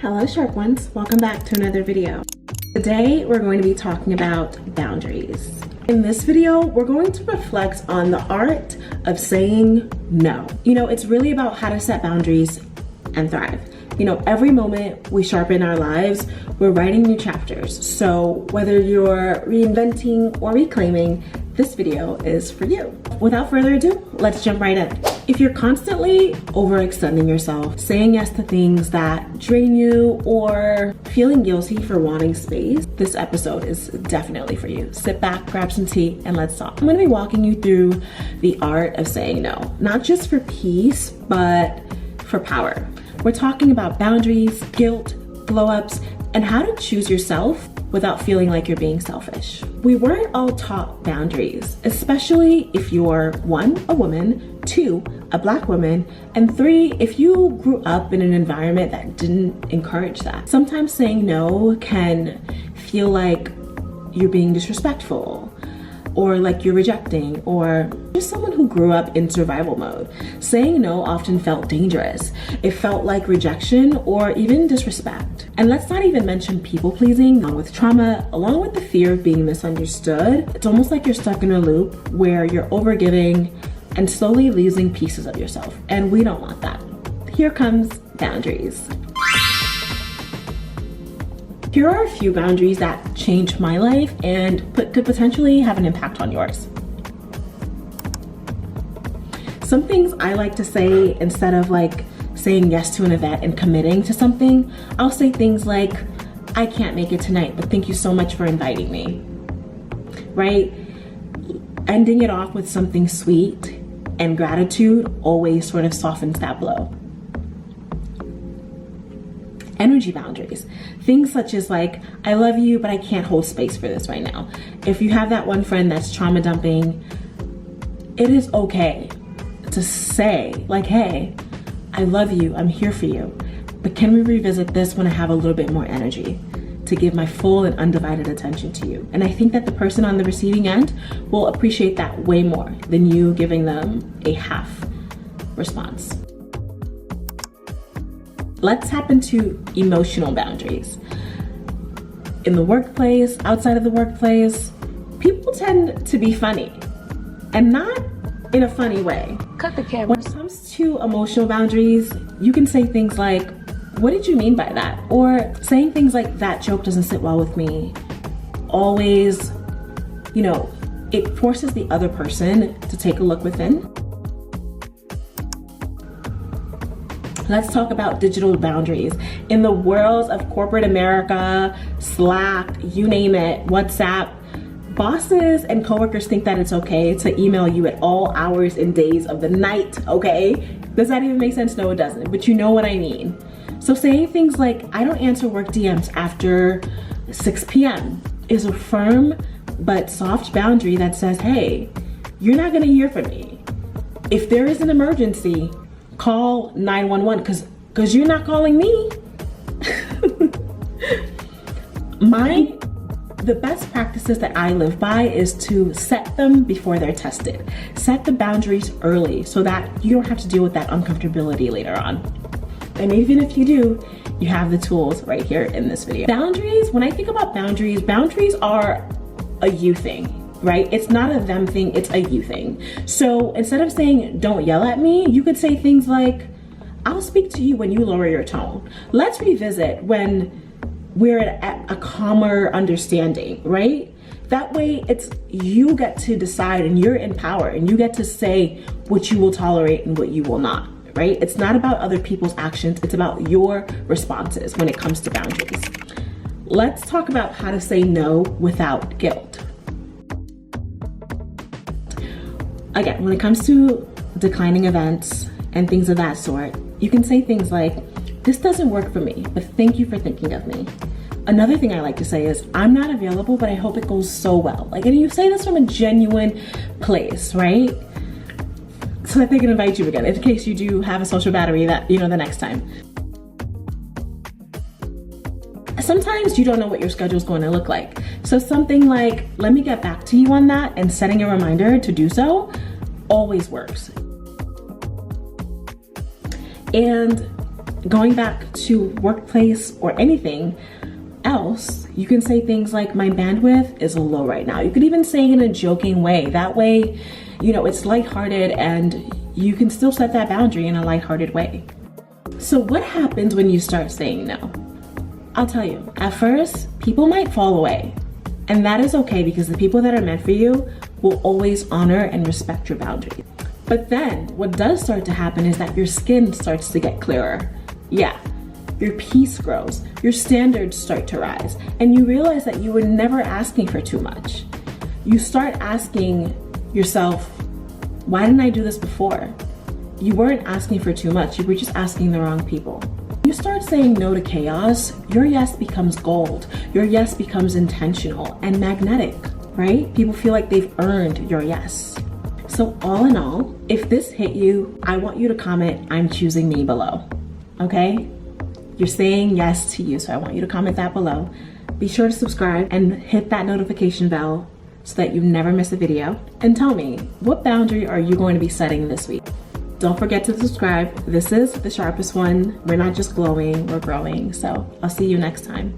Hello sharp ones, welcome back to another video. Today we're going to be talking about boundaries. In this video, we're going to reflect on the art of saying no. You know, it's really about how to set boundaries and thrive. You know, every moment we sharpen our lives, we're writing new chapters. So whether you're reinventing or reclaiming, this video is for you. Without further ado, let's jump right in. If you're constantly overextending yourself, saying yes to things that drain you, or feeling guilty for wanting space, this episode is definitely for you. Sit back, grab some tea, and let's talk. I'm gonna be walking you through the art of saying no, not just for peace, but for power. We're talking about boundaries, guilt, blow-ups, and how to choose yourself without feeling like you're being selfish. We weren't all taught boundaries, especially if you're 1, a woman, 2, a Black woman, and 3, if you grew up in an environment that didn't encourage that. Sometimes saying no can feel like you're being disrespectful, or like you're rejecting, or just someone who grew up in survival mode. Saying no often felt dangerous. It felt like rejection or even disrespect. And let's not even mention people pleasing. With trauma, along with the fear of being misunderstood, it's almost like you're stuck in a loop where you're overgiving and slowly losing pieces of yourself. And we don't want that. Here comes boundaries. Here are a few boundaries that changed my life and could potentially have an impact on yours. Some things I like to say instead of like saying yes to an event and committing to something, I'll say things like, I can't make it tonight, but thank you so much for inviting me, right? Ending it off with something sweet and gratitude always sort of softens that blow. Energy boundaries. Things such as like, I love you, but I can't hold space for this right now. If you have that one friend that's trauma dumping, it is okay to say like, hey, I love you, I'm here for you, but can we revisit this when I have a little bit more energy to give my full and undivided attention to you? And I think that the person on the receiving end will appreciate that way more than you giving them a half response. Let's tap into emotional boundaries. In the workplace, outside of the workplace, people tend to be funny, and not in a funny way. Cut the camera. When it comes to emotional boundaries, you can say things like, what did you mean by that? Or saying things like, that joke doesn't sit well with me. Always, you know, it forces the other person to take a look within. Let's talk about digital boundaries. In the worlds of corporate America, Slack, you name it, WhatsApp, bosses and coworkers think that it's okay to email you at all hours and days of the night, okay? Does that even make sense? No, it doesn't, but you know what I mean. So saying things like, I don't answer work DMs after 6 p.m. is a firm but soft boundary that says, hey, you're not gonna hear from me. If there is an emergency, call 911 because you're not calling me. The best practices that I live by is to set them before they're tested. Set the boundaries early so that you don't have to deal with that uncomfortability later on. And even if you do, you have the tools right here in this video. Boundaries, when I think about boundaries, boundaries are a you thing. Right? It's not a them thing, it's a you thing. So instead of saying, don't yell at me, you could say things like, I'll speak to you when you lower your tone. Let's revisit when we're at a calmer understanding, right? That way it's you get to decide and you're in power and you get to say what you will tolerate and what you will not, right? It's not about other people's actions, it's about your responses when it comes to boundaries. Let's talk about how to say no without guilt. Again, when it comes to declining events and things of that sort, you can say things like, this doesn't work for me, but thank you for thinking of me. Another thing I like to say is, I'm not available, but I hope it goes so well. Like, and you say this from a genuine place, right? So that they can invite you again, in case you do have a social battery that, you know, the next time. Sometimes you don't know what your schedule is going to look like. So something like, let me get back to you on that, and setting a reminder to do so always works. And going back to workplace or anything else, you can say things like, my bandwidth is low right now. You could even say it in a joking way. That way, you know, it's lighthearted and you can still set that boundary in a lighthearted way. So what happens when you start saying no? I'll tell you, at first, people might fall away. And that is okay, because the people that are meant for you will always honor and respect your boundaries. But then what does start to happen is that your skin starts to get clearer. Yeah, your peace grows, your standards start to rise, and you realize that you were never asking for too much. You start asking yourself, why didn't I do this before? You weren't asking for too much, you were just asking the wrong people. You start saying no to chaos, your yes becomes gold. Your yes becomes intentional and magnetic, right? People feel like they've earned your yes. So all in all, if this hit you, I want you to comment, I'm choosing me below, okay? You're saying yes to you, so I want you to comment that below. Be sure to subscribe and hit that notification bell so that you never miss a video. And tell me, what boundary are you going to be setting this week? Don't forget to subscribe. This is the sharpest one. We're not just glowing, we're growing. So I'll see you next time.